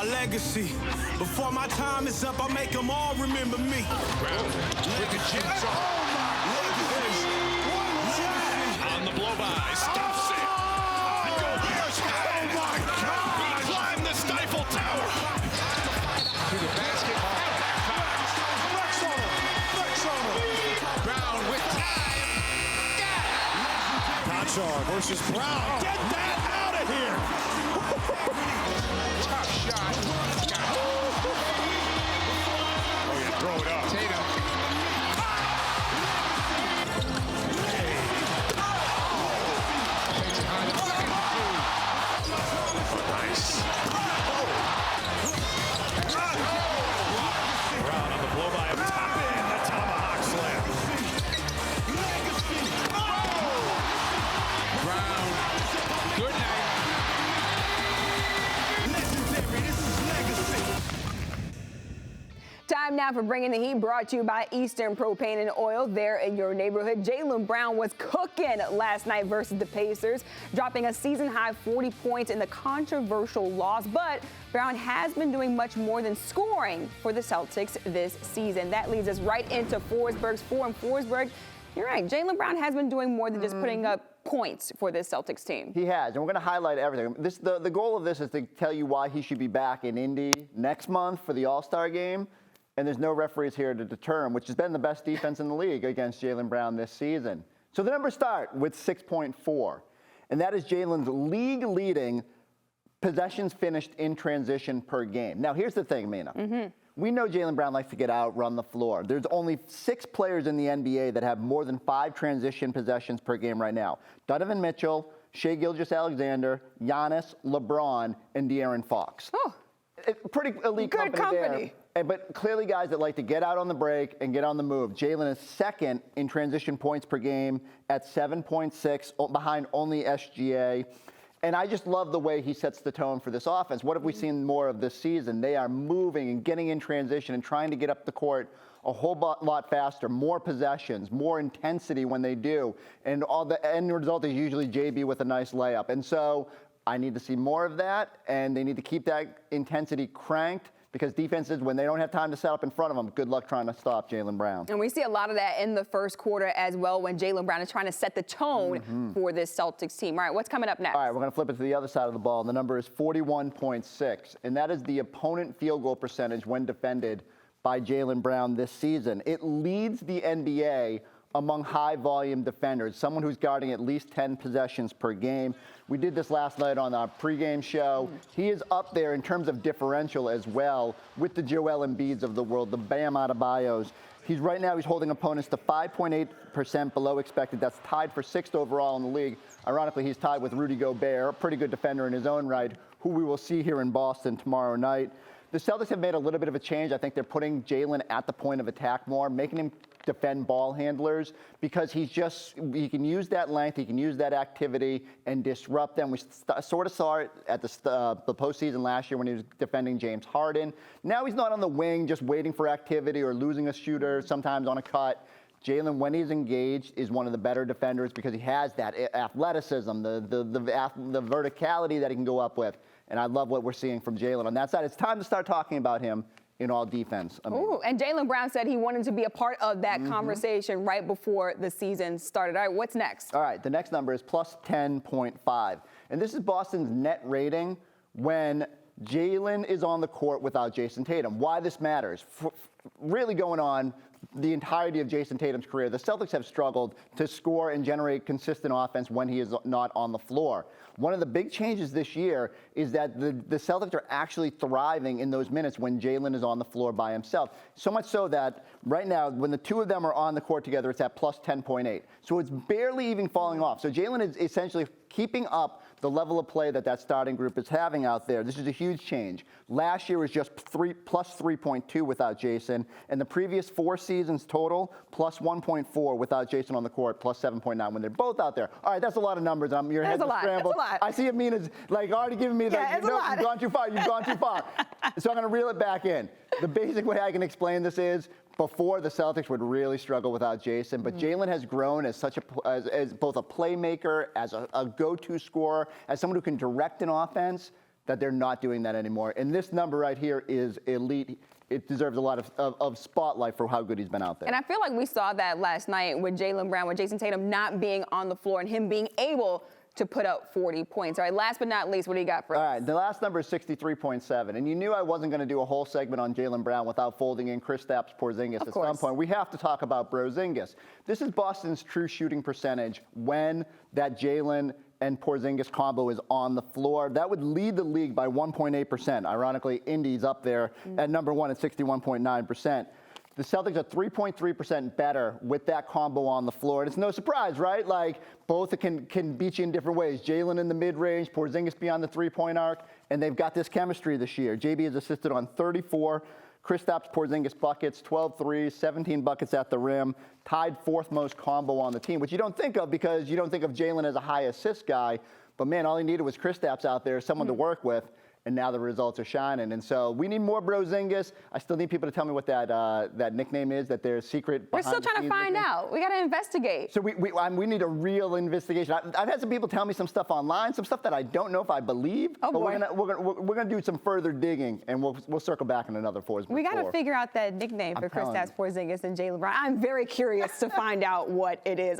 my legacy. Before my time is up, I'll make them all remember me. Brown with the chin shot. On the blow by, stuffs it. Oh my God! He climbed the Stifle Tower. To the basket. Brown with time. Patriots versus Brown. Get that out of here! Tough shot. Oh yeah, throw it up. Tatum. Nice. Brown on the blow by, top in, the tomahawk slam. Brown. Good night. Time now for Bringing the Heat, brought to you by Eastern Propane and Oil. There in your neighborhood, Jaylen Brown was cooking last night versus the Pacers, dropping a season-high 40 points in the controversial loss. But Brown has been doing much more than scoring for the Celtics this season. That leads us right into Forsberg's form. Forsberg, you're right, Jaylen Brown has been doing more than just putting up points for this Celtics team. He has, and we're going to highlight everything. The goal of this is to tell you why he should be back in Indy next month for the All-Star game. And there's no referees here to determine, which has been the best defense in the league against Jaylen Brown this season. So the numbers start with 6.4, and that is Jaylen's league-leading possessions finished in transition per game. Now, here's the thing, Mina. We know Jaylen Brown likes to get out, run the floor. There's only 6 players in the NBA that have more than 5 transition possessions per game right now. Donovan Mitchell, Shai Gilgeous-Alexander, Giannis, LeBron, and De'Aaron Fox. Oh, pretty elite good company. There. But clearly guys that like to get out on the break and get on the move. Jaylen is second in transition points per game at 7.6, behind only SGA. And I just love the way he sets the tone for this offense. What have we seen more of this season? They are moving and getting in transition and trying to get up the court a whole lot faster, more possessions, more intensity when they do. And all the end result is usually JB with a nice layup. And so I need to see more of that, and they need to keep that intensity cranked, because defenses, when they don't have time to set up in front of them, good luck trying to stop Jaylen Brown. And we see a lot of that in the first quarter as well, when Jaylen Brown is trying to set the tone for this Celtics team. All right, what's coming up next? All right, we're going to flip it to the other side of the ball. The number is 41.6, and that is the opponent field goal percentage when defended by Jaylen Brown this season. It leads the NBA among high-volume defenders, someone who's guarding at least 10 possessions per game. We did this last night on our pregame show. He is up there in terms of differential as well with the Joel Embiids of the world, the Bam Adebayos. Right now he's holding opponents to 5.8% below expected. That's tied for 6th overall in the league. Ironically, he's tied with Rudy Gobert, a pretty good defender in his own right, who we will see here in Boston tomorrow night. The Celtics have made a little bit of a change. I think they're putting Jaylen at the point of attack more, making him defend ball handlers, because he can use that length, he can use that activity and disrupt them. We sort of saw it at the postseason last year when he was defending James Harden. Now he's not on the wing just waiting for activity or losing a shooter sometimes on a cut. Jaylen, when he's engaged, is one of the better defenders because he has that athleticism, the verticality that he can go up with. And I love what we're seeing from Jaylen on that side. It's time to start talking about him in all defense. Ooh, and Jaylen Brown said he wanted to be a part of that conversation right before the season started. All right, what's next? All right, the next number is plus 10.5. And this is Boston's net rating when Jaylen is on the court without Jason Tatum. Why this matters, really going on the entirety of Jason Tatum's career, the Celtics have struggled to score and generate consistent offense when he is not on the floor. One of the big changes this year is that the Celtics are actually thriving in those minutes when Jaylen is on the floor by himself. So much so that right now, when the two of them are on the court together, it's at plus 10.8. So it's barely even falling off. So Jaylen is essentially keeping up the level of play that starting group is having out there. This is a huge change. Last year was just plus 3.2 without Jason, and the previous 4 seasons total, plus 1.4 without Jason on the court, plus 7.9 when they're both out there. All right, that's a lot of numbers. Your head's scrambled. I see Amina's already giving me you've gone too far, you've gone too far. So I'm going to reel it back in. The basic way I can explain this is, before the Celtics would really struggle without Jason, but Jaylen has grown as as both a playmaker, as a go-to scorer, as someone who can direct an offense. that they're not doing that anymore. And this number right here is elite. It deserves a lot of spotlight for how good he's been out there. And I feel like we saw that last night with Jaylen Brown, with Jason Tatum not being on the floor and him being able to put up 40 points. All right, last but not least, what do you got for us? All right, the last number is 63.7. And you knew I wasn't going to do a whole segment on Jaylen Brown without folding in Kristaps Porzingis at some point. We have to talk about Brozingis. This is Boston's true shooting percentage when that Jaylen and Porzingis combo is on the floor. That would lead the league by 1.8%. Ironically, Indy's up there at number one at 61.9%. The Celtics are 3.3% better with that combo on the floor. And it's no surprise, right? Like, both can beat you in different ways. Jaylen in the mid-range, Porzingis beyond the three-point arc, and they've got this chemistry this year. JB has assisted on 34 Kristaps Porzingis buckets, 12 threes, 17 buckets at the rim, tied fourth most combo on the team, which you don't think of because you don't think of Jaylen as a high assist guy. But, man, all he needed was Kristaps out there, someone to work with. And now the results are shining. And so we need more Brozingis. I still need people to tell me what that nickname is, that their secret. We're still trying to find out. We got to investigate. So we need a real investigation. I've had some people tell me some stuff online, some stuff that I don't know if I believe. Oh, boy. But we're gonna do some further digging, and we'll circle back in another Forsberg. We got to figure out that nickname for Kristaps Porzingis and Jaylen Brown. I'm very curious to find out what it is.